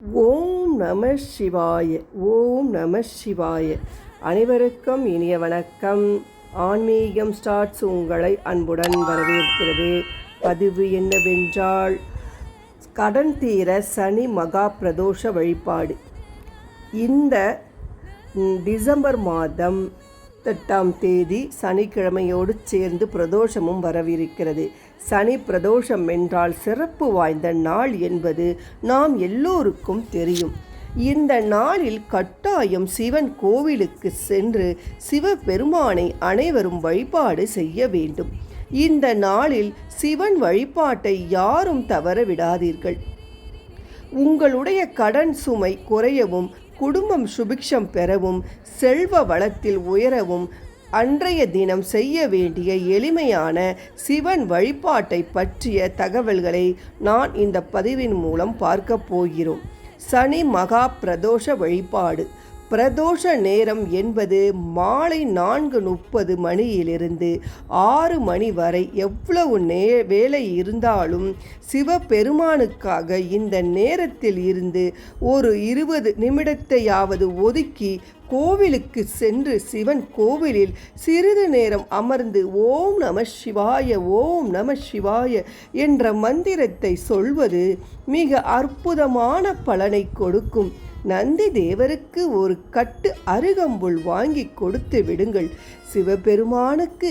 ஓம் நம சிவாய. ஓம் நம சிவாய. அனைவருக்கும் இனிய வணக்கம். ஆன்மீகம் ஸ்டார்ட்ஸ் உங்களை அன்புடன் வரவேற்கிறது. பதிவு என்னவென்றால், கடன் தீர சனி மகா பிரதோஷ வழிபாடு. இந்த டிசம்பர் மாதம் 8ஆம் தேதி சனிக்கிழமையோடு சேர்ந்து பிரதோஷமும் வரவிருக்கிறது. சனி பிரதோஷம் என்றால் சிறப்பு வாய்ந்த நாள் என்பது நாம் எல்லோருக்கும் தெரியும். இந்த நாளில் கட்டாயம் சிவன் கோவிலுக்கு சென்று சிவபெருமானை அனைவரும் வழிபாடு செய்ய வேண்டும். இந்த நாளில் சிவன் வழிபாட்டை யாரும் தவற விடாதீர்கள். உங்களுடைய கடன் சுமை குறையவும், குடும்பம் சுபிக்ஷம் பெறவும், செல்வ வளத்தில் உயரவும் அன்றைய தினம் செய்ய வேண்டிய எளிமையான சிவன் வழிபாட்டை பற்றிய தகவல்களை நான் இந்த பதிவின் மூலம் பார்க்க போகிறோம். சனி மகா பிரதோஷ வழிபாடு. பிரதோஷ நேரம் என்பது மாலை 4:30 மணியிலிருந்து 6 மணி வரை. எவ்வளவு வேலை இருந்தாலும் சிவபெருமானுக்காக இந்த நேரத்தில் இருந்து ஒரு 20 நிமிடத்தையாவது ஒதுக்கி கோவிலுக்கு சென்று சிவன் கோவிலில் சிறிது நேரம் அமர்ந்து ஓம் நம சிவாய, ஓம் நம சிவாய என்ற மந்திரத்தை சொல்வது மிக அற்புதமான பலனை கொடுக்கும். நந்தி தேவருக்கு ஒரு கட்டு அருகம்புல் வாங்கி கொடுத்து விடுங்கள். சிவபெருமானுக்கு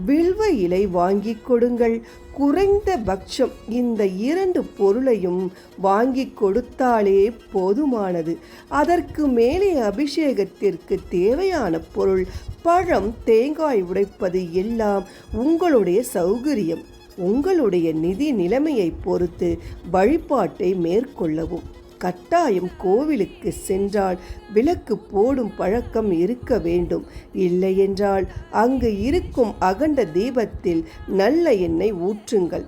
வில்வ இலை வாங்கி கொடுங்கள். குறைந்த பட்சம் இந்த 2 பொருளையும் வாங்கி கொடுத்தாலே போதுமானது. அதற்கு மேலே அபிஷேகத்திற்கு தேவையான பொருள் பழம், தேங்காய் உடைப்பது எல்லாம் உங்களுடைய சௌகரியம். உங்களுடைய நிதி நிலைமையை பொறுத்து வழிபாட்டை மேற்கொள்ளவும். கட்டாயம் கோவிலுக்கு சென்றால் விளக்கு போடும் பழக்கம் இருக்க வேண்டும். இல்லையென்றால் அங்கு இருக்கும் அகண்ட தீபத்தில் நல்ல எண்ணெய் ஊற்றுங்கள்.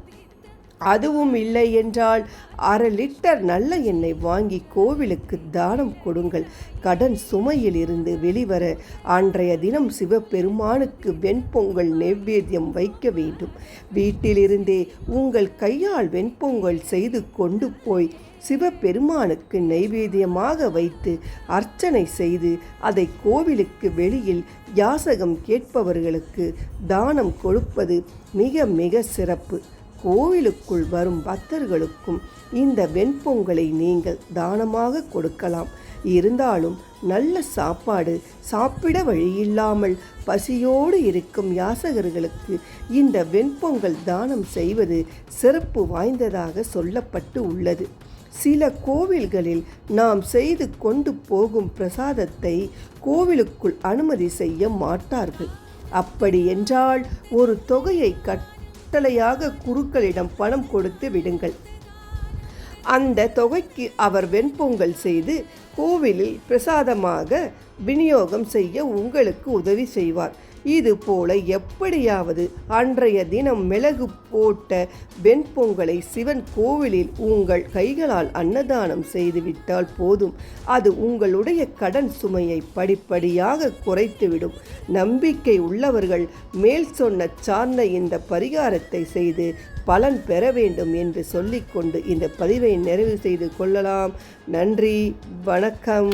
அதுவும் இல்லை என்றால் 1/2 லிட்டர் நல்ல எண்ணெய் வாங்கி கோவிலுக்கு தானம் கொடுங்கள். கடன் சுமையில் இருந்து வெளிவர அன்றைய தினம் சிவபெருமானுக்கு வெண்பொங்கல் நைவேத்தியம் வைக்க வேண்டும். வீட்டிலிருந்தே உங்கள் கையால் வெண்பொங்கல் செய்து கொண்டு போய் சிவபெருமானுக்கு நைவேத்தியமாக வைத்து அர்ச்சனை செய்து அதை கோவிலுக்கு வெளியில் யாசகம் கேட்பவர்களுக்கு தானம் கொடுப்பது மிக மிக சிறப்பு. கோவிலுக்குள் வரும் பக்தர்களுக்கும் இந்த வெண்பொங்கலை நீங்கள் தானமாக கொடுக்கலாம். இருந்தாலும் நல்ல சாப்பாடு சாப்பிட வழியில்லாமல் பசியோடு இருக்கும் யாசகர்களுக்கு இந்த வெண்பொங்கல் தானம் செய்வது சிறப்பு வாய்ந்ததாக சொல்லப்பட்டு உள்ளது. சில கோவில்களில் நாம் செய்து கொண்டு போகும் பிரசாதத்தை கோவிலுக்குள் அனுமதி செய்ய மாட்டார்கள். அப்படி என்றால் ஒரு தொகையை கட்டளையாக குருக்களிடம் பணம் கொடுத்து விடுங்கள். அந்த தொகைக்கு அவர் வெண்பொங்கல் செய்து கோவிலில் பிரசாதமாக விநியோகம் செய்ய உங்களுக்கு உதவி செய்வார். இது போல எப்படியாவது அன்றைய தினம் மிளகு போட்ட வெண்பொங்கலை சிவன் கோவிலில் உங்கள் கைகளால் அன்னதானம் செய்துவிட்டால் போதும். அது உங்களுடைய கடன் சுமையை படிப்படியாக குறைத்துவிடும். நம்பிக்கை உள்ளவர்கள் மேல் சொன்ன சார்ந்த இந்த பரிகாரத்தை செய்து பலன் பெற வேண்டும் என்று சொல்லிக்கொண்டு இந்த பதிவை நிறைவு செய்து கொள்ளலாம். நன்றி, வணக்கம்.